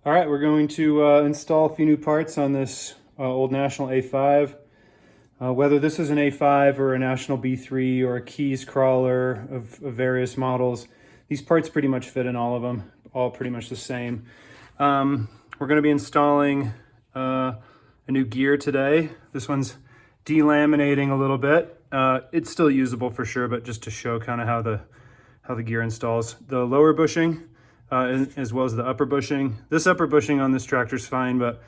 All right, we're going to install a few new parts on this old National A5. Whether this is an A5 or a National B3 or a Kees crawler of various models, these parts pretty much fit in all of them, all pretty much the same. We're going to be installing a new gear today. This one's delaminating a little bit. It's still usable for sure, but just to show kind of how the gear installs. The lower bushing as well as the upper bushing. This upper bushing on this tractor is fine, but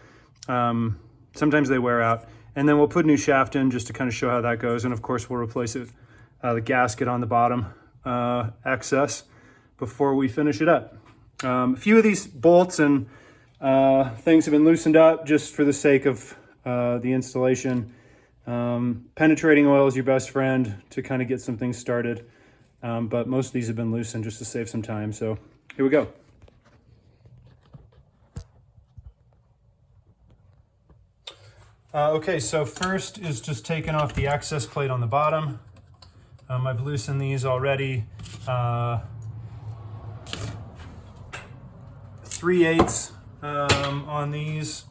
sometimes they wear out. And then we'll put a new shaft in just to kind of show how that goes. And of course we'll replace it, the gasket on the bottom access before we finish it up. A few of these bolts and things have been loosened up just for the sake of the installation. Penetrating oil is your best friend to kind of get some things started. But most of these have been loosened just to save some time. So here we go. Okay, so first is just taking off the access plate on the bottom. I've loosened these already. 3/8 on these.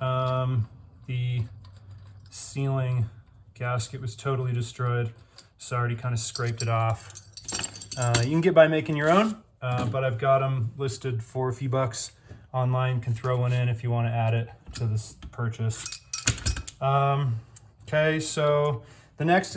The sealing gasket was totally destroyed, so I already kind of scraped it off. You can get by making your own, but I've got them listed for a few bucks online. You can throw one in if you want to add it to this purchase. Okay, so the next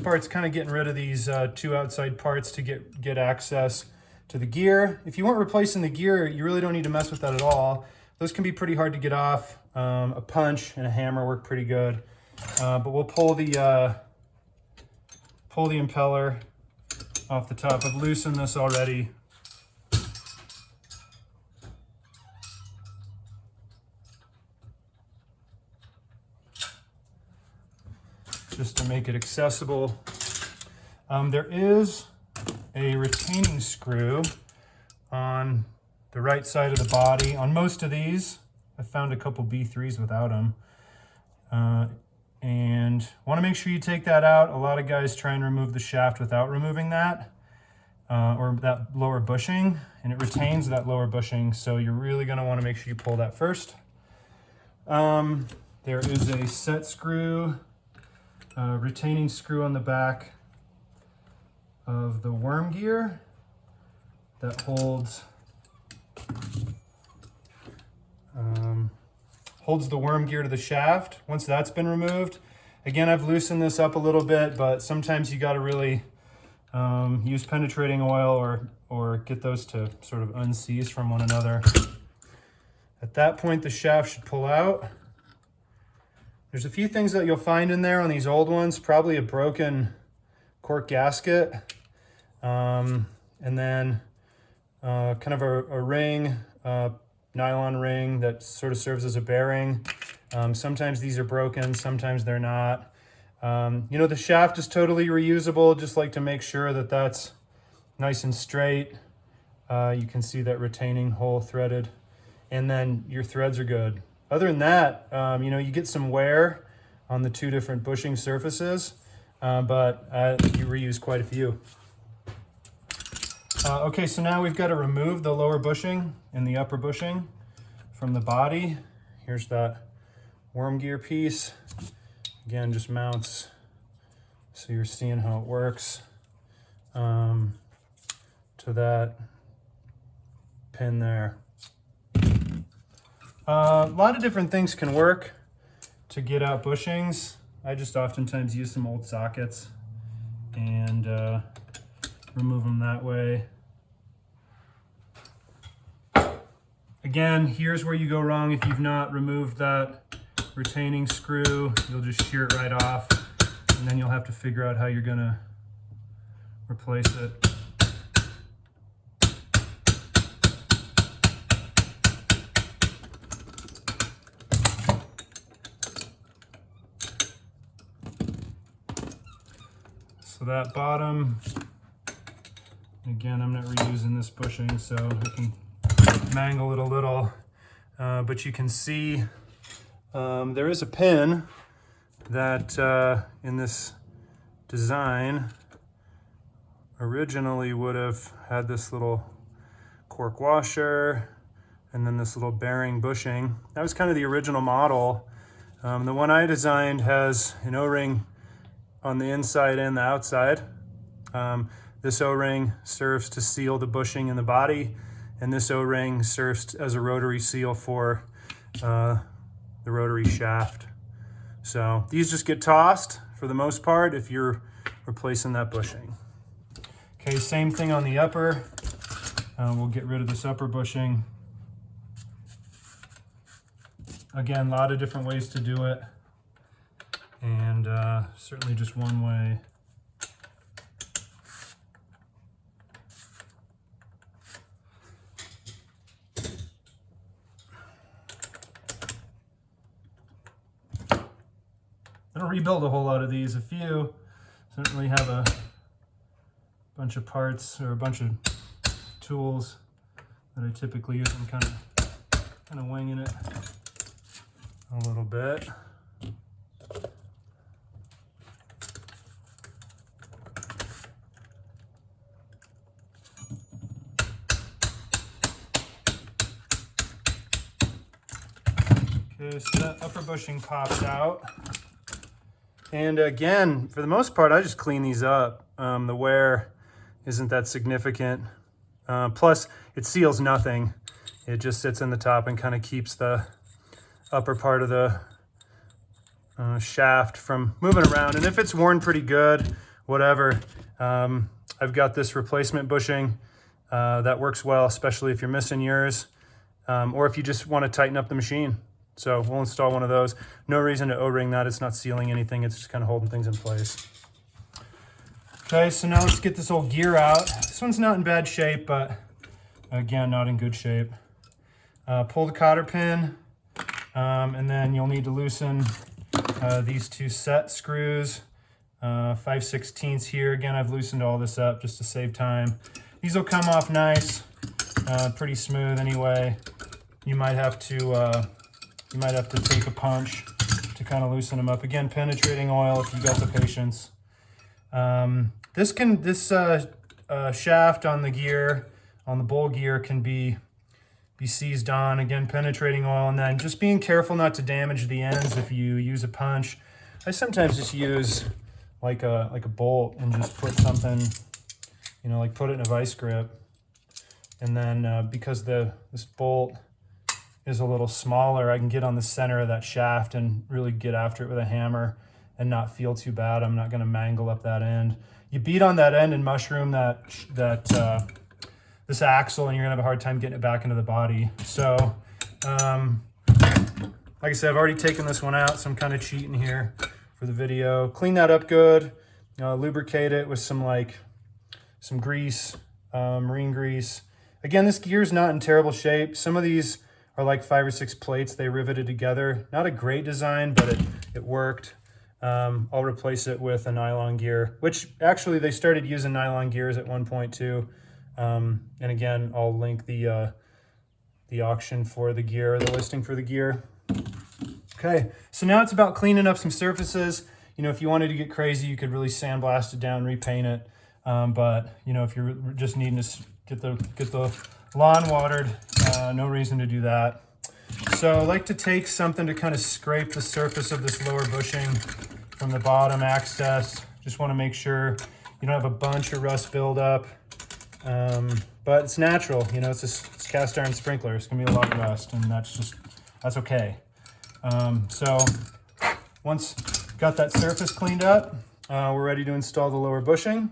part's kind of getting rid of these two outside parts to get access to the gear. If you weren't replacing the gear, you really don't need to mess with that at all. Those can be pretty hard to get off. A punch and a hammer work pretty good, but we'll pull the impeller off the top. I've loosened this already. Just to make it accessible. There is a retaining screw on the right side of the body. On most of these, I found a couple B3s without them. And want to make sure you take that out. A lot of guys try and remove the shaft without removing that, or that lower bushing, and it retains that lower bushing. So you're really going to want to make sure you pull that first. There is a set screw, retaining screw on the back of the worm gear that holds the worm gear to the shaft. Once that's been removed, again, I've loosened this up a little bit, but sometimes you got to really use penetrating oil or get those to sort of unseize from one another. At that point, the shaft should pull out. There's a few things that you'll find in there on these old ones, probably a broken cork gasket, and then kind of a ring, nylon ring that sort of serves as a bearing. Sometimes these are broken, sometimes they're not. You know, the shaft is totally reusable. Just like to make sure that that's nice and straight. You can see that retaining hole threaded, and then your threads are good. Other than that, you know, you get some wear on the two different bushing surfaces, but you reuse quite a few. Okay, so now we've got to remove the lower bushing and the upper bushing from the body. Here's that worm gear piece. Again, just mounts, so you're seeing how it works, to that pin there. A lot of different things can work to get out bushings. I just oftentimes use some old sockets and remove them that way. Again, here's where you go wrong. If you've not removed that retaining screw, you'll just shear it right off, and then you'll have to figure out how you're gonna replace it. So that bottom, again, I'm not reusing this bushing, so I can mangle it a little, but you can see there is a pin that in this design originally would have had this little cork washer, and then this little bearing bushing. That was kind of the original model. The one I designed has an O-ring on the inside and the outside. This O-ring serves to seal the bushing in the body, and this O-ring serves as a rotary seal for the rotary shaft. So these just get tossed for the most part if you're replacing that bushing. Okay, same thing on the upper. We'll get rid of this upper bushing. Again, a lot of different ways to do it, and certainly just one way. I don't rebuild a whole lot of these. A few, certainly have a bunch of parts or a bunch of tools that I typically use. I'm kind of winging it a little bit. Okay, so that upper bushing pops out. And again, for the most part, I just clean these up. The wear isn't that significant. Plus, it seals nothing. It just sits in the top and kind of keeps the upper part of the shaft from moving around. And if it's worn pretty good, whatever, I've got this replacement bushing that works well, especially if you're missing yours, or if you just want to tighten up the machine. So we'll install one of those. No reason to O-ring that. It's not sealing anything. It's just kind of holding things in place. Okay, so now let's get this old gear out. This one's not in bad shape, but again, not in good shape. Pull the cotter pin, and then you'll need to loosen these two set screws. 5/16 here. Again, I've loosened all this up just to save time. These will come off nice, pretty smooth anyway. You might have to take a punch to kind of loosen them up. Again, penetrating oil if you got the patience. This shaft on the gear, on the bowl gear, can be seized on. Again, penetrating oil, and then just being careful not to damage the ends if you use a punch. I sometimes just use like a bolt and just put something, like put it in a vice grip. And then because this bolt is a little smaller, I can get on the center of that shaft and really get after it with a hammer and not feel too bad. I'm not going to mangle up that end. You beat on that end and mushroom this axle, and you're going to have a hard time getting it back into the body. So, like I said, I've already taken this one out, so I'm kind of cheating here for the video. Clean that up good. Lubricate it with some grease, marine grease. Again, this gear's not in terrible shape. Some of these are like 5 or 6 plates they riveted together. Not a great design, but it worked. I'll replace it with a nylon gear, which actually they started using nylon gears at one point too. And again, I'll link the auction for the gear, the listing for the gear. Okay, so now it's about cleaning up some surfaces. If you wanted to get crazy, you could really sandblast it down, repaint it. But if you're just needing to get the lawn watered, no reason to do that. So I like to take something to kind of scrape the surface of this lower bushing from the bottom access. Just want to make sure you don't have a bunch of rust buildup. But it's natural, it's cast iron sprinkler. It's gonna be a lot of rust, and that's okay. So once got that surface cleaned up, we're ready to install the lower bushing.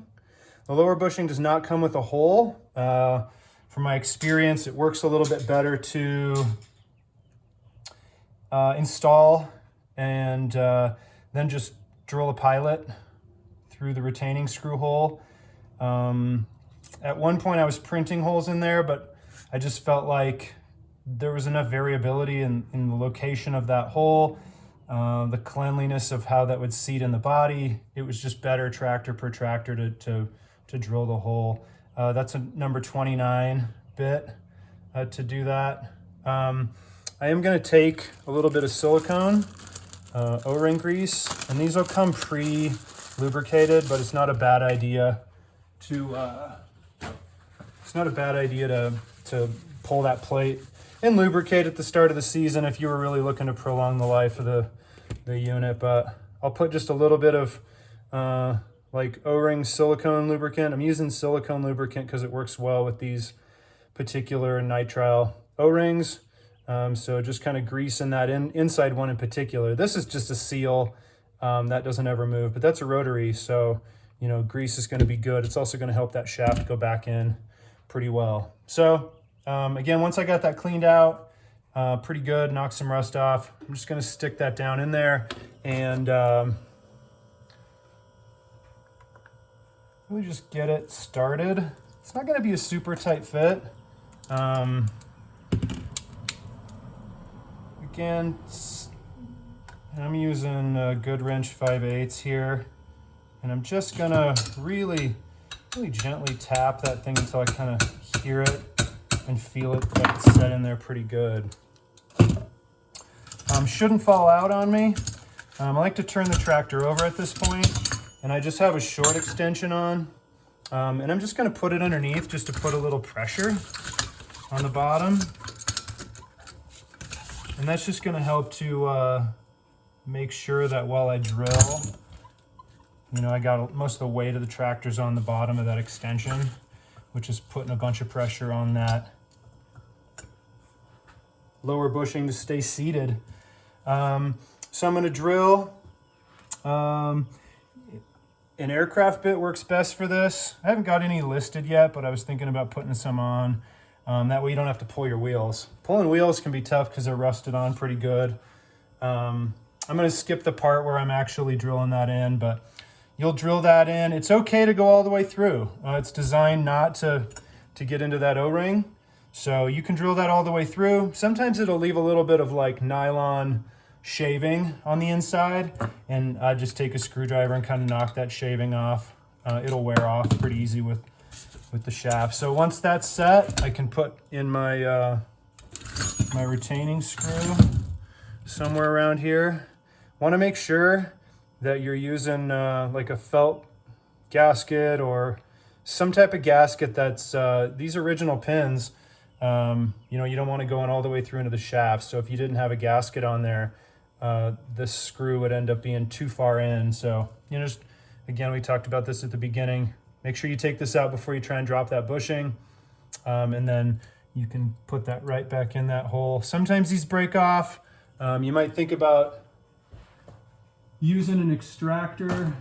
The lower bushing does not come with a hole. From my experience, it works a little bit better to install and then just drill a pilot through the retaining screw hole. At one point I was printing holes in there, but I just felt like there was enough variability in the location of that hole, the cleanliness of how that would seat in the body. It was just better tractor per tractor to drill the hole. That's a number 29 bit to do that. I am going to take a little bit of silicone, O-ring grease, and these will come pre-lubricated, but it's not a bad idea to pull that plate and lubricate at the start of the season if you were really looking to prolong the life of the unit. But I'll put just a little bit of like O-ring silicone lubricant. I'm using silicone lubricant because it works well with these particular nitrile O-rings. So just kind of greasing that inside one in particular. This is just a seal that doesn't ever move, but that's a rotary, so you know, grease is going to be good. It's also going to help that shaft go back in pretty well. So again, once I got that cleaned out, pretty good, knocked some rust off, I'm just going to stick that down in there and really just get it started. It's not going to be a super tight fit. Again, I'm using a good wrench 5/8 here, and I'm just gonna really gently tap that thing until I kind of hear it and feel it like it's set in there pretty good. Shouldn't fall out on me. I like to turn the tractor over at this point, and I just have a short extension on, and I'm just gonna put it underneath just to put a little pressure on the bottom. And that's just gonna help to make sure that while I drill, you know, I got most of the weight of the tractors on the bottom of that extension, which is putting a bunch of pressure on that lower bushing to stay seated. So I'm gonna drill. An aircraft bit works best for this. I haven't got any listed yet, but I was thinking about putting some on. That way you don't have to pull your wheels. Pulling wheels can be tough because they're rusted on pretty good. I'm gonna skip the part where I'm actually drilling that in, but you'll drill that in. It's okay to go all the way through. It's designed not to get into that O-ring. So you can drill that all the way through. Sometimes it'll leave a little bit of like nylon shaving on the inside, and I just take a screwdriver and kind of knock that shaving off. It'll wear off pretty easy with the shaft. So once that's set, I can put in my my retaining screw somewhere around here. Want to make sure that you're using like a felt gasket or some type of gasket that's these original pins. You know, you don't want to go in all the way through into the shaft. So if you didn't have a gasket on there, this screw would end up being too far in. So, you know, just again, we talked about this at the beginning. Make sure you take this out before you try and drop that bushing. And then you can put that right back in that hole. Sometimes these break off. You might think about using an extractor.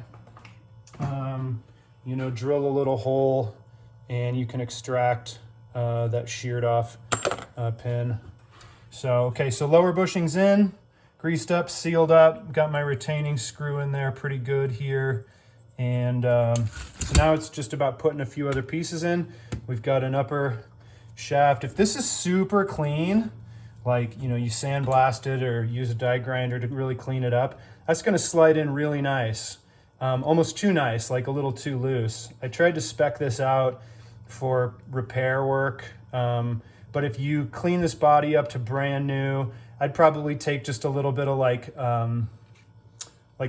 You know, drill a little hole and you can extract that sheared off pin. So, okay, so lower bushing's in, greased up, sealed up, got my retaining screw in there pretty good here. And so now it's just about putting a few other pieces in. We've got an upper shaft. If this is super clean, like, you know, you sandblast it or use a die grinder to really clean it up, that's gonna slide in really nice. Almost too nice, like a little too loose. I tried to spec this out for repair work, but if you clean this body up to brand new, I'd probably take just a little bit of like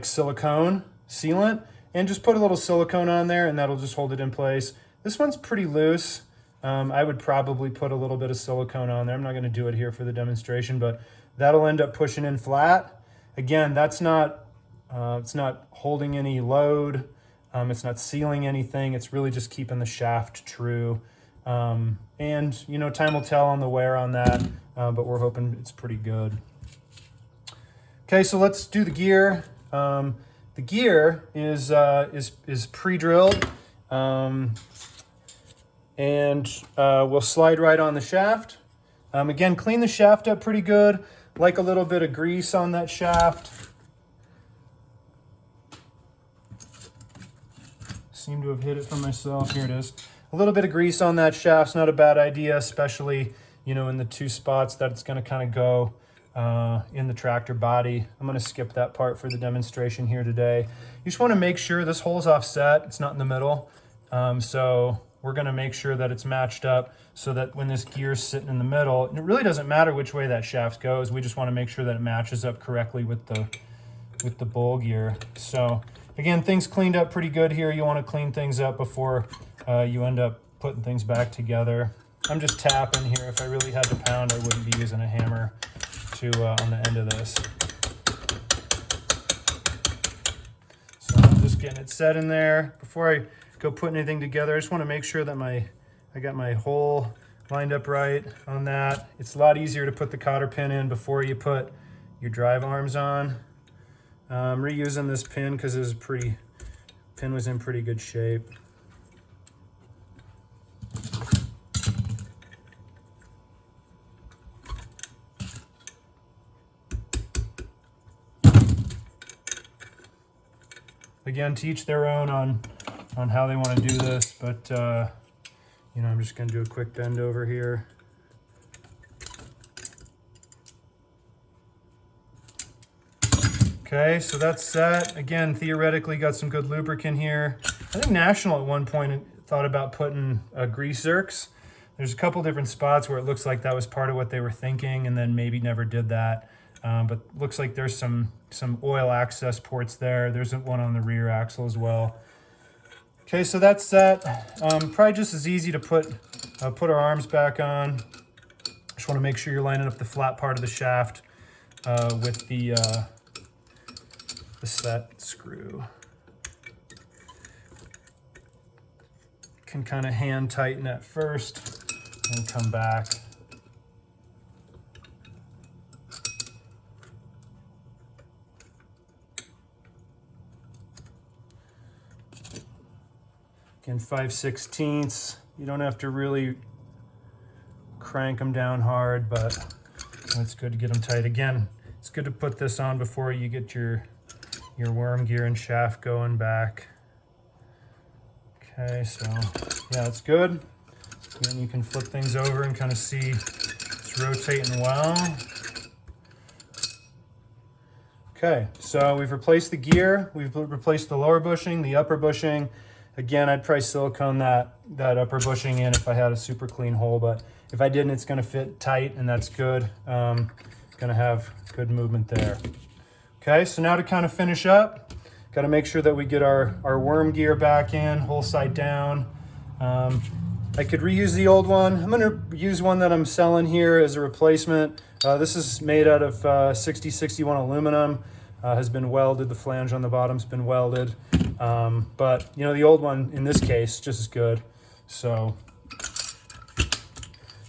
silicone sealant and just put a little silicone on there, and that'll just hold it in place. This one's pretty loose. I would probably put a little bit of silicone on there. I'm not going to do it here for the demonstration, but that'll end up pushing in flat. Again, that's not it's not holding any load. It's not sealing anything. It's really just keeping the shaft true. And you know, time will tell on the wear on that, but we're hoping it's pretty good. Okay, so let's do the gear. The gear is pre-drilled, and we'll slide right on the shaft. Again, clean the shaft up pretty good. Like a little bit of grease on that shaft. Seem to have hit it for myself. Here it is. A little bit of grease on that shaft's not a bad idea, especially, you know, in the two spots that it's going to kind of go in the tractor body. I'm going to skip that part for the demonstration here today. You just want to make sure this hole's offset. It's not in the middle. So we're going to make sure that it's matched up so that when this gear's sitting in the middle, and it really doesn't matter which way that shaft goes. We just want to make sure that it matches up correctly with the bowl gear. So again, things cleaned up pretty good here. You want to clean things up before you end up putting things back together. I'm just tapping here. If I really had to pound, I wouldn't be using a hammer to on the end of this. So I'm just getting it set in there. Before I go putting anything together, I just want to make sure that I got my hole lined up right on that. It's a lot easier to put the cotter pin in before you put your drive arms on. I'm reusing this pin because pin was in pretty good shape. Again, to each their own on how they want to do this, but you know, I'm just going to do a quick bend over here. Okay, so that's set. Again, theoretically got some good lubricant here. I think National at one point thought about putting grease zerks. There's a couple different spots where it looks like that was part of what they were thinking, and then maybe never did that. But looks like there's some oil access ports there. There's one on the rear axle as well. Okay, so that's set. Probably just as easy to put our arms back on. Just want to make sure you're lining up the flat part of the shaft with the set screw. Can kind of hand tighten at first and come back. Again, 5/16. You don't have to really crank them down hard, but it's good to get them tight. Again, it's good to put this on before you get your worm gear and shaft going back. Okay, so yeah, it's good. Then you can flip things over and kind of see it's rotating well. Okay, so we've replaced the gear, we've replaced the lower bushing, the upper bushing. Again, I'd probably silicone that upper bushing in if I had a super clean hole, but if I didn't, it's gonna fit tight, and that's good. Gonna have good movement there. Okay, so now to kind of finish up, got to make sure that we get our worm gear back in, whole side down. I could reuse the old one. I'm going to use one that I'm selling here as a replacement. This is made out of 6061 aluminum, has been welded. The flange on the bottom's been welded. But, you know, the old one, in this case, just as good. So,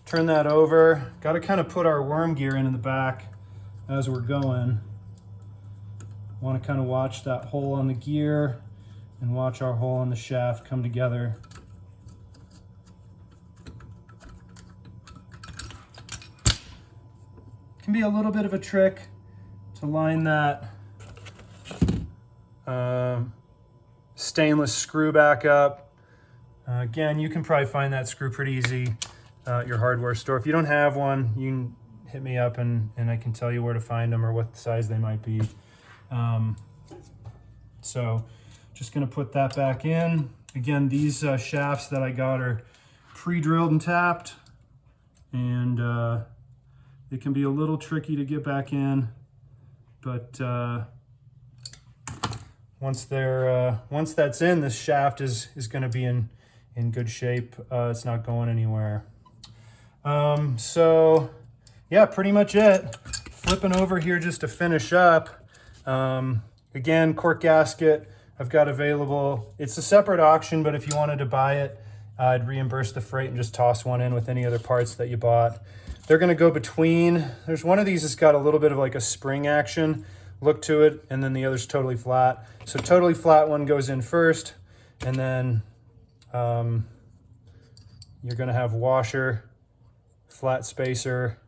turn that over. Got to kind of put our worm gear in the back as we're going. Want to kind of watch that hole on the gear and watch our hole on the shaft come together. Can be a little bit of a trick to line that stainless screw back up. Again, you can probably find that screw pretty easy at your hardware store. If you don't have one, you can hit me up and I can tell you where to find them or what size they might be. So just going to put that back in. Again, these shafts that I got are pre-drilled and tapped, and it can be a little tricky to get back in, but once that's in, this shaft is going to be in good shape. It's not going anywhere. So yeah, pretty much it. Flipping over here just to finish up. Again, cork gasket I've got available. It's a separate auction, but if you wanted to buy it, I'd reimburse the freight and just toss one in with any other parts that you bought. They're going to go between. There's one of these that's got a little bit of like a spring action look to it, and then the other's totally flat. So totally flat one goes in first, and then you're going to have washer, flat spacer,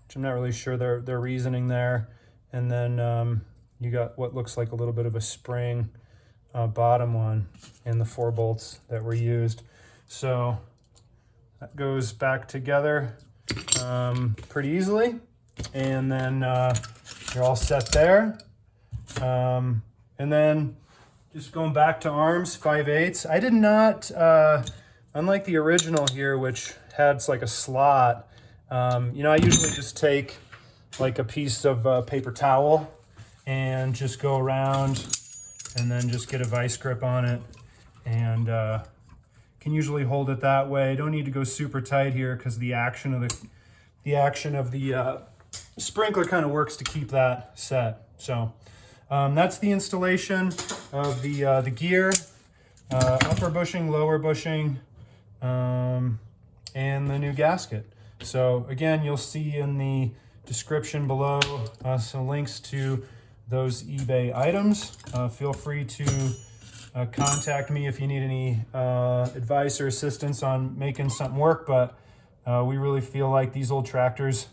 which I'm not really sure their reasoning there, and then you got what looks like a little bit of a spring bottom one in the 4 bolts that were used. So that goes back together pretty easily, and then you're all set there. And then just going back to arms, 5/8. I did not, unlike the original here, which had like a slot, you know, I usually just take like a piece of paper towel and just go around and then just get a vice grip on it, and can can usually hold it that way. Don't need to go super tight here because the action of the sprinkler kind of works to keep that set. So that's the installation of the gear, upper bushing, lower bushing, and the new gasket. So again, you'll see in the description below some links to those eBay items. Feel free to contact me if you need any advice or assistance on making something work, but we really feel like these old tractors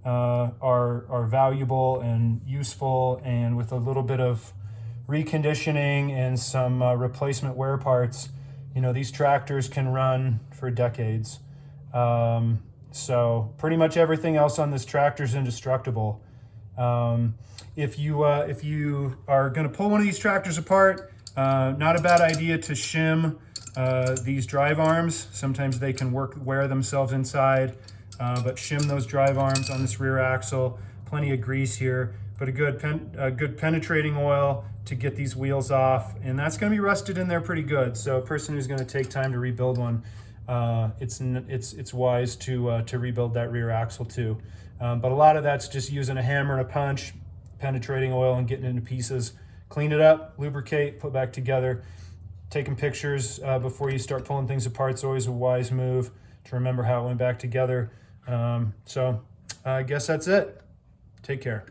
are valuable and useful, and with a little bit of reconditioning and some replacement wear parts, you know, these tractors can run for decades. So pretty much everything else on this tractor is indestructible. If you are going to pull one of these tractors apart, not a bad idea to shim these drive arms. Sometimes they can wear themselves inside, but shim those drive arms on this rear axle. Plenty of grease here, but a good penetrating oil to get these wheels off, and that's going to be rusted in there pretty good. So a person who's going to take time to rebuild one, it's wise to rebuild that rear axle too. But a lot of that's just using a hammer and a punch, penetrating oil and getting it into pieces. Clean it up, lubricate, put back together. Taking pictures before you start pulling things apart is always a wise move to remember how it went back together. So I guess that's it. Take care.